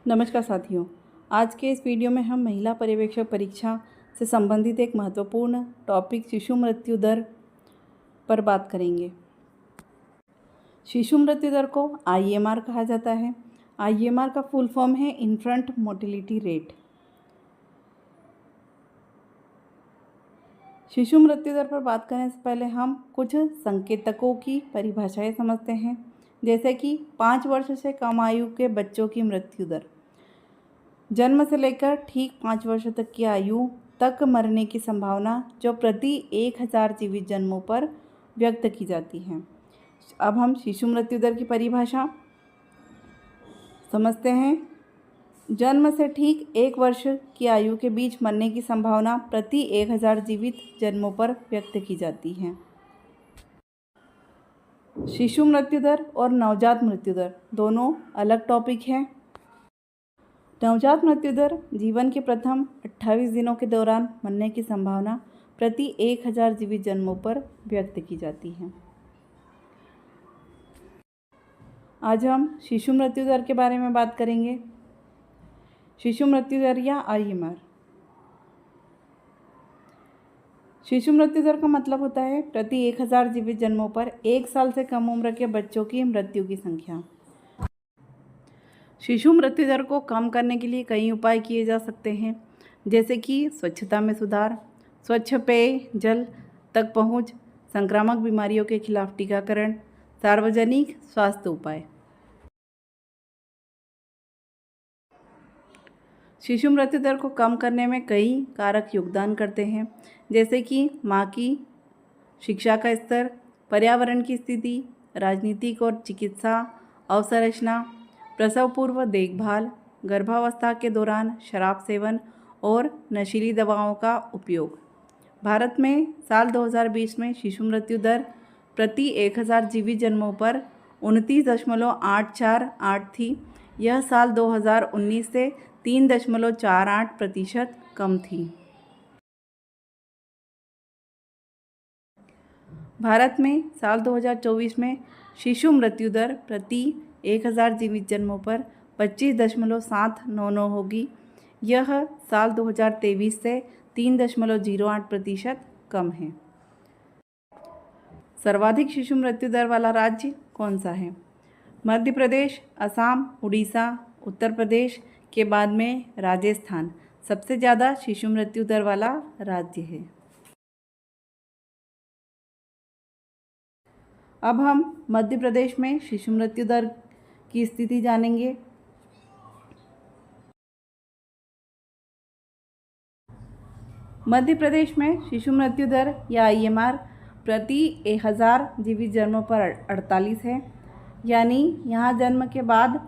नमस्कार साथियों, आज के इस वीडियो में हम महिला पर्यवेक्षक परीक्षा से संबंधित एक महत्वपूर्ण टॉपिक शिशु मृत्यु दर पर बात करेंगे। शिशु मृत्यु दर को IMR कहा जाता है। IMR का फुल फॉर्म है इन्फेंट मोर्टेलिटी रेट। शिशु मृत्यु दर पर बात करने से पहले हम कुछ संकेतकों की परिभाषाएं समझते हैं, जैसे कि 5 वर्ष से कम आयु के बच्चों की मृत्यु दर। जन्म से लेकर ठीक 5 वर्ष तक की आयु तक मरने की संभावना जो प्रति 1000 जीवित जन्मों पर व्यक्त की जाती है। अब हम शिशु मृत्यु दर की परिभाषा समझते हैं। जन्म से ठीक 1 वर्ष की आयु के बीच मरने की संभावना प्रति 1000 जीवित जन्मों पर व्यक्त की जाती है। शिशु मृत्यु दर और नवजात मृत्यु दर दोनों अलग टॉपिक हैं। नवजात मृत्यु दर जीवन के प्रथम 28 दिनों के दौरान मरने की संभावना प्रति 1000 जीवित जन्मों पर व्यक्त की जाती है। आज हम शिशु मृत्यु दर के बारे में बात करेंगे। शिशु मृत्यु दर या IMR। शिशु मृत्यु दर का मतलब होता है प्रति 1000 जीवित जन्मों पर 1 साल से कम उम्र के बच्चों की मृत्यु की संख्या। शिशु मृत्यु दर को कम करने के लिए कई उपाय किए जा सकते हैं, जैसे कि स्वच्छता में सुधार, स्वच्छ पेय जल तक पहुंच, संक्रामक बीमारियों के खिलाफ टीकाकरण, सार्वजनिक स्वास्थ्य उपाय। शिशु मृत्यु दर को कम करने में कई कारक योगदान करते हैं, जैसे कि माँ की शिक्षा का स्तर, पर्यावरण की स्थिति, राजनीतिक और चिकित्सा अवसंरचना, प्रसव पूर्व देखभाल, गर्भावस्था के दौरान शराब सेवन और नशीली दवाओं का उपयोग। भारत में साल 2020 में शिशु मृत्यु दर प्रति 1000 जीवित जन्मों पर 29.848 थी। यह साल 2019 से 3.48% कम थी। भारत में साल 2024 में शिशु मृत्यु दर प्रति 1000 जीवित जन्मों पर 25.799 होगी। यह साल 2023 से 3.08% कम है। सर्वाधिक शिशु मृत्यु दर वाला राज्य कौन सा है? मध्य प्रदेश, असम, उड़ीसा, उत्तर प्रदेश के बाद में राजस्थान सबसे ज़्यादा शिशु मृत्यु दर वाला राज्य है। अब हम मध्य प्रदेश में शिशु मृत्यु दर की स्थिति जानेंगे। मध्य प्रदेश में शिशु मृत्यु दर या IMR प्रति 1000 जीवित जन्मों पर 48 है, यानी यहाँ जन्म के बाद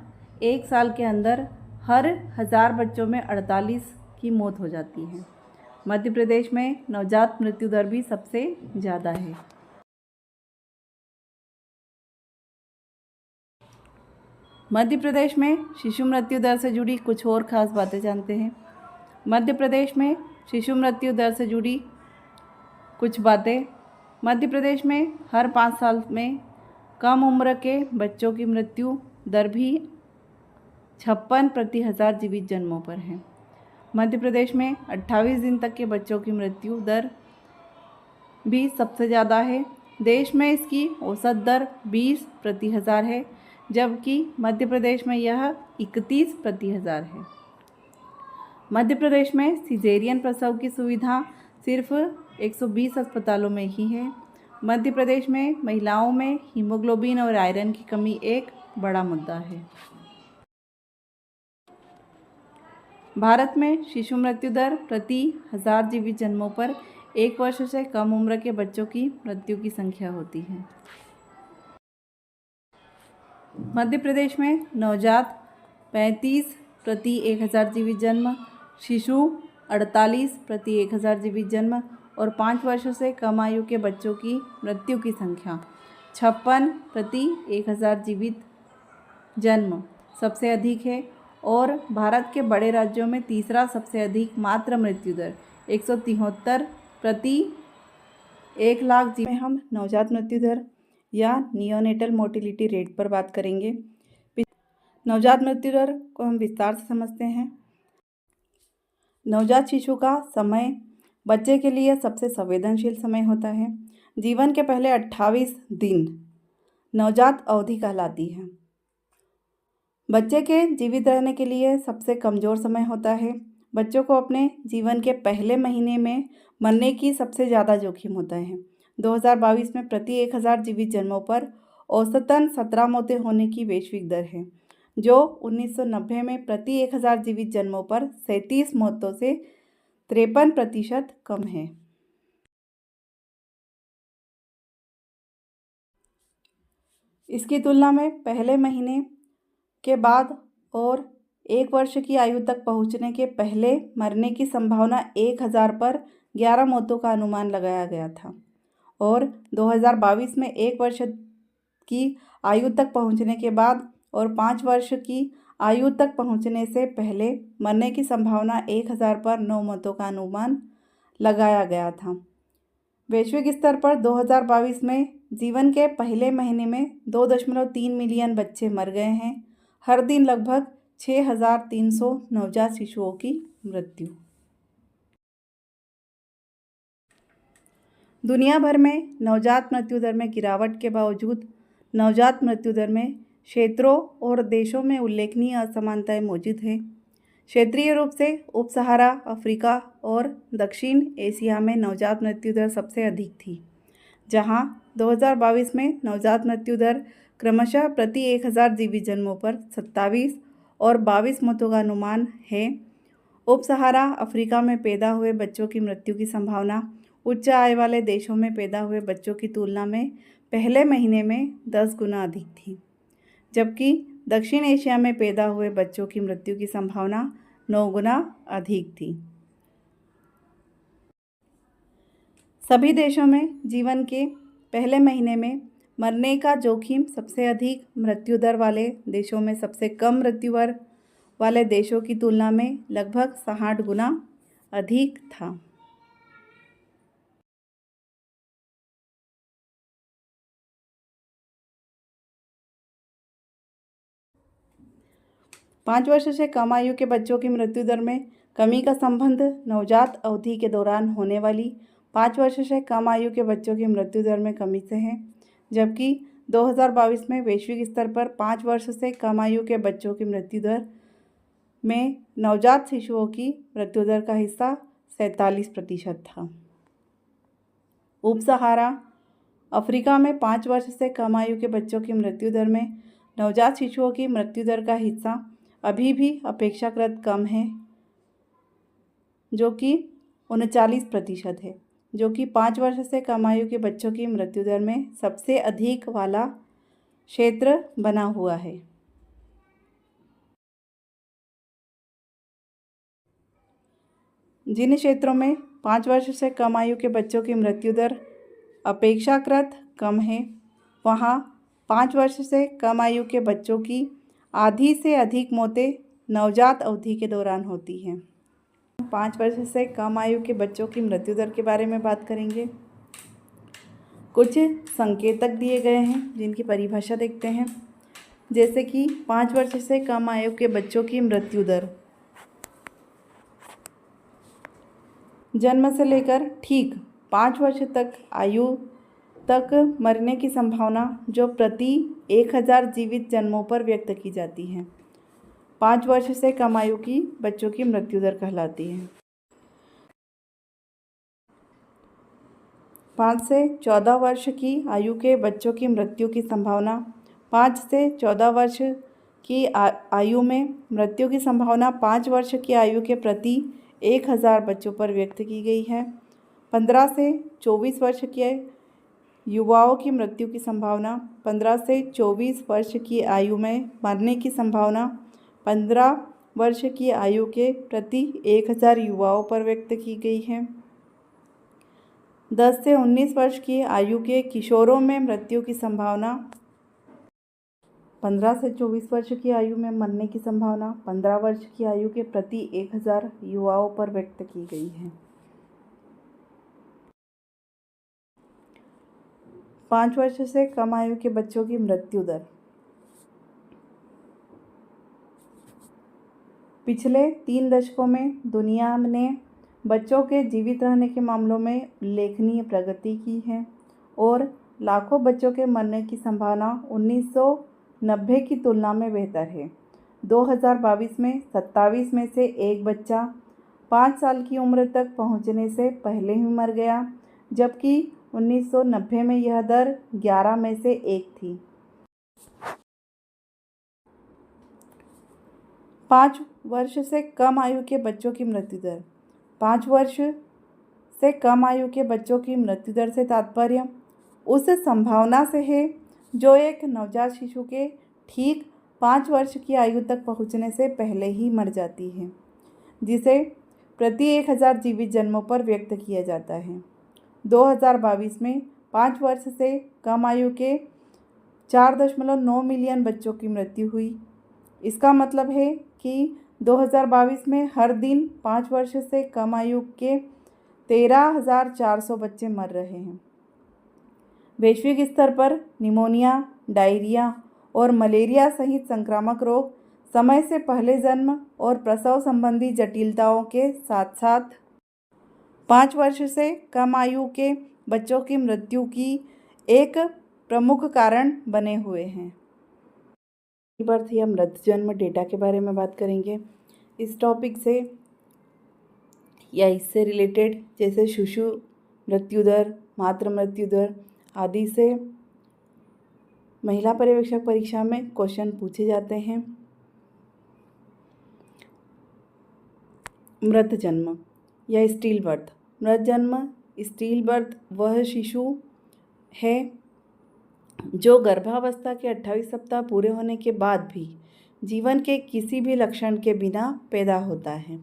1 साल के अंदर हर 1000 बच्चों में 48 की मौत हो जाती है। मध्य प्रदेश में नवजात मृत्यु दर भी सबसे ज़्यादा है। मध्य प्रदेश में शिशु मृत्यु दर से जुड़ी कुछ और ख़ास बातें जानते हैं। मध्य प्रदेश में शिशु मृत्यु दर से जुड़ी कुछ बातें। मध्य प्रदेश में हर 5 साल में कम उम्र के बच्चों की मृत्यु दर भी 56 प्रति 1000 जीवित जन्मों पर है। मध्य प्रदेश में 28 दिन तक के बच्चों की मृत्यु दर भी सबसे ज़्यादा है। देश में इसकी औसत दर 20 प्रति 1000 है, जबकि मध्य प्रदेश में यह 31 प्रति 1000 है। मध्य प्रदेश में सिजेरियन प्रसव की सुविधा सिर्फ 120 अस्पतालों में ही है। मध्य प्रदेश में महिलाओं में हीमोग्लोबिन और आयरन की कमी एक बड़ा मुद्दा है। भारत में शिशु मृत्यु दर प्रति 1000 जीवित जन्मों पर 1 वर्ष से कम उम्र के बच्चों की मृत्यु की संख्या होती है। मध्य प्रदेश में नवजात 35 प्रति 1000 जीवित जन्म, शिशु 48 प्रति 1000 जीवित जन्म और 5 वर्षों से कम आयु के बच्चों की मृत्यु की संख्या 56 प्रति 1000 जीवित जन्म सबसे अधिक है और भारत के बड़े राज्यों में तीसरा सबसे अधिक मातृ मृत्यु दर 173 प्रति 1 लाख जीवित में हम नवजात मृत्यु दर या नियोनेटल मोर्टेलिटी रेट पर बात करेंगे। नवजात मृत्यु दर को हम विस्तार से समझते हैं। नवजात शिशु का समय बच्चे के लिए सबसे संवेदनशील समय होता है। जीवन के पहले 28 दिन नवजात अवधि कहलाती है। बच्चे के जीवित रहने के लिए सबसे कमज़ोर समय होता है। बच्चों को अपने जीवन के पहले महीने में मरने की सबसे ज़्यादा जोखिम होता है। 2022 में प्रति 1000 जीवित जन्मों पर औसतन 17 मौतें होने की वैश्विक दर है, जो 1990 में प्रति 1000 जीवित जन्मों पर 37 मौतों से 53% कम है। इसकी तुलना में पहले महीने के बाद और 1 वर्ष की आयु तक पहुंचने के पहले मरने की संभावना 1000 पर 11 मौतों का अनुमान लगाया गया था, और 2022 में 1 वर्ष की आयु तक पहुंचने के बाद और 5 वर्ष की आयु तक पहुंचने से पहले मरने की संभावना 1000 पर 9 मौतों का अनुमान लगाया गया था। वैश्विक स्तर पर 2022 में जीवन के पहले महीने में 2.3 मिलियन बच्चे मर गए हैं। हर दिन लगभग 6300 नवजात शिशुओं की मृत्यु। दुनिया भर में नवजात मृत्यु दर में गिरावट के बावजूद नवजात मृत्यु दर में क्षेत्रों और देशों में उल्लेखनीय असमानताएं मौजूद हैं। क्षेत्रीय रूप से उप सहारा अफ्रीका और दक्षिण एशिया में नवजात मृत्यु दर सबसे अधिक थी, जहां 2022 में नवजात मृत्यु दर क्रमशः प्रति 1000 जीवित जन्मों पर 27 और 22 मौतों का अनुमान है। उप सहारा अफ्रीका में पैदा हुए बच्चों की मृत्यु की संभावना उच्च आय वाले देशों में पैदा हुए बच्चों की तुलना में पहले महीने में 10 गुना अधिक थी, जबकि दक्षिण एशिया में पैदा हुए बच्चों की मृत्यु की संभावना 9 गुना अधिक थी। सभी देशों में जीवन के पहले महीने में मरने का जोखिम सबसे अधिक मृत्यु दर वाले देशों में सबसे कम मृत्यु दर वाले देशों की तुलना में लगभग 60 गुना अधिक था। पाँच वर्ष से कम आयु के बच्चों की मृत्यु दर में कमी का संबंध नवजात अवधि के दौरान होने वाली 5 वर्ष से कम आयु के बच्चों की मृत्यु दर में कमी से है, जबकि 2022 में वैश्विक स्तर पर 5 वर्ष से कम आयु के बच्चों की मृत्यु दर में नवजात शिशुओं की मृत्यु दर का हिस्सा 47% था। उप सहारा अफ्रीका में 5 वर्ष से कम आयु के बच्चों की मृत्यु दर में नवजात शिशुओं की मृत्यु दर का हिस्सा अभी भी अपेक्षाकृत कम है, जो कि 39% है, जो कि 5 वर्ष से कम आयु के बच्चों की मृत्यु दर में सबसे अधिक वाला क्षेत्र बना हुआ है। जिन क्षेत्रों में 5 वर्ष से कम आयु के बच्चों की मृत्यु दर अपेक्षाकृत कम है, वहाँ 5 वर्ष से कम आयु के बच्चों की आधी से अधिक मौतें नवजात अवधि के दौरान होती हैं। 5 वर्ष से कम आयु के बच्चों की मृत्यु दर के बारे में बात करेंगे। कुछ संकेतक दिए गए हैं जिनकी परिभाषा देखते हैं, जैसे कि 5 वर्ष से कम आयु के बच्चों की मृत्यु दर जन्म से लेकर ठीक 5 वर्ष तक आयु तक मरने की संभावना जो प्रति 1000 जीवित जन्मों पर व्यक्त की जाती है 5 वर्ष से कम आयु की बच्चों की मृत्यु दर कहलाती है। 5 से 14 वर्ष की आयु के बच्चों की मृत्यु की संभावना 5 से 14 वर्ष की आयु में मृत्यु की संभावना 5 वर्ष की आयु के प्रति 1000 बच्चों पर व्यक्त की गई है। 15 से 24 वर्ष के युवाओं की मृत्यु की संभावना 15 से 24 वर्ष की आयु में मरने की संभावना 15 वर्ष की आयु के प्रति 1000 युवाओं पर व्यक्त की गई है। 10 से 19 वर्ष की आयु के किशोरों में मृत्यु की संभावना 15 से 24 वर्ष की आयु में मरने की संभावना 15 वर्ष की आयु के प्रति 1000 युवाओं पर व्यक्त की गई है। 5 वर्ष से कम आयु के बच्चों की मृत्यु दर पिछले 3 दशकों में दुनिया ने बच्चों के जीवित रहने के मामलों में उल्लेखनीय प्रगति की है और लाखों बच्चों के मरने की संभावना 1990 की तुलना में बेहतर है। 2022 में 27 में से एक बच्चा 5 साल की उम्र तक पहुंचने से पहले ही मर गया, जबकि 1990 में यह दर 11 में से 1 थी। 5 वर्ष से कम आयु के बच्चों की मृत्यु दर। 5 वर्ष से कम आयु के बच्चों की मृत्यु दर से तात्पर्य उस संभावना से है जो एक नवजात शिशु के ठीक 5 वर्ष की आयु तक पहुंचने से पहले ही मर जाती है, जिसे प्रति 1000 जीवित जन्मों पर व्यक्त किया जाता है। 2022 में 5 वर्ष से कम आयु के 4.9 मिलियन बच्चों की मृत्यु हुई। इसका मतलब है कि 2022 में हर दिन 5 वर्ष से कम आयु के 13,400 बच्चे मर रहे हैं। वैश्विक स्तर पर निमोनिया, डायरिया और मलेरिया सहित संक्रामक रोग, समय से पहले जन्म और प्रसव संबंधी जटिलताओं के साथ साथ 5 वर्ष से कम आयु के बच्चों की मृत्यु की एक प्रमुख कारण बने हुए हैं। बर्थ या मृत जन्म डेटा के बारे में बात करेंगे। इस टॉपिक से या इससे रिलेटेड जैसे शिशु मृत्यु दर, मातृ मृत्यु दर आदि से महिला पर्यवेक्षक परीक्षा में क्वेश्चन पूछे जाते हैं। मृत जन्म या स्टिल बर्थ। मृत जन्म स्टिल बर्थ वह शिशु है जो गर्भावस्था के 28 सप्ताह पूरे होने के बाद भी जीवन के किसी भी लक्षण के बिना पैदा होता है।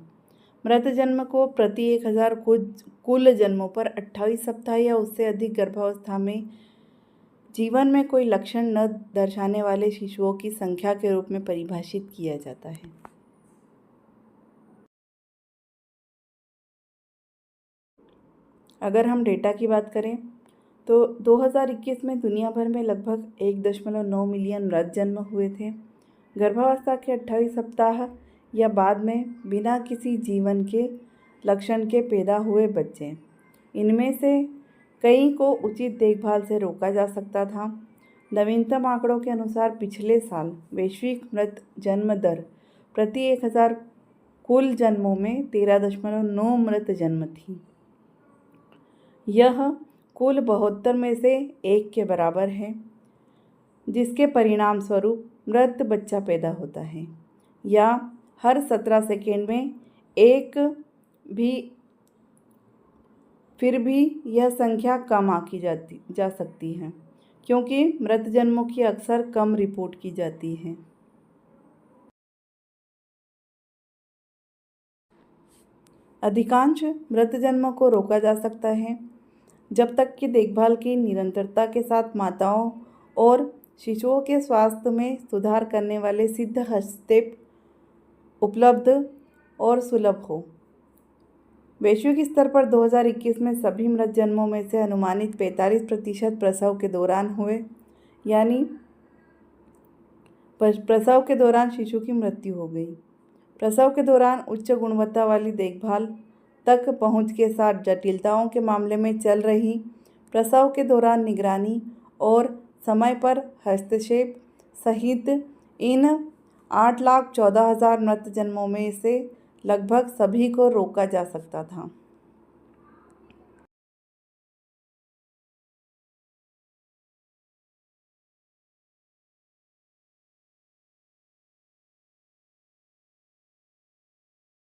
मृत जन्म को प्रति 1000 कुल जन्मों पर 28 सप्ताह या उससे अधिक गर्भावस्था में जीवन में कोई लक्षण न दर्शाने वाले शिशुओं की संख्या के रूप में परिभाषित किया जाता है। अगर हम डेटा की बात करें तो 2021 में दुनिया भर में लगभग 1.9 मिलियन मृत जन्म हुए थे। गर्भावस्था के 28 सप्ताह या बाद में बिना किसी जीवन के लक्षण के पैदा हुए बच्चे, इनमें से कई को उचित देखभाल से रोका जा सकता था। नवीनतम आंकड़ों के अनुसार पिछले साल वैश्विक मृत जन्म दर प्रति 1000 कुल जन्मों में 13.9 मृत जन्म थी। यह कुल 72 में से 1 के बराबर है, जिसके परिणाम स्वरूप मृत बच्चा पैदा होता है या हर 17 सेकेंड में एक भी। फिर भी यह संख्या कम आंकी जा सकती है क्योंकि मृत जन्मों की अक्सर कम रिपोर्ट की जाती है। अधिकांश मृत जन्मों को रोका जा सकता है जब तक कि देखभाल की निरंतरता के साथ माताओं और शिशुओं के स्वास्थ्य में सुधार करने वाले सिद्ध हस्तक्षेप उपलब्ध और सुलभ हो। वैश्विक स्तर पर 2021 में सभी मृत जन्मों में से अनुमानित 45% प्रसव के दौरान हुए, यानी प्रसव के दौरान शिशु की मृत्यु हो गई। प्रसव के दौरान उच्च गुणवत्ता वाली देखभाल तक पहुंच के साथ जटिलताओं के मामले में चल रही प्रसव के दौरान निगरानी और समय पर हस्तक्षेप सहित इन 8,14,000 मृत जन्मों में से लगभग सभी को रोका जा सकता था।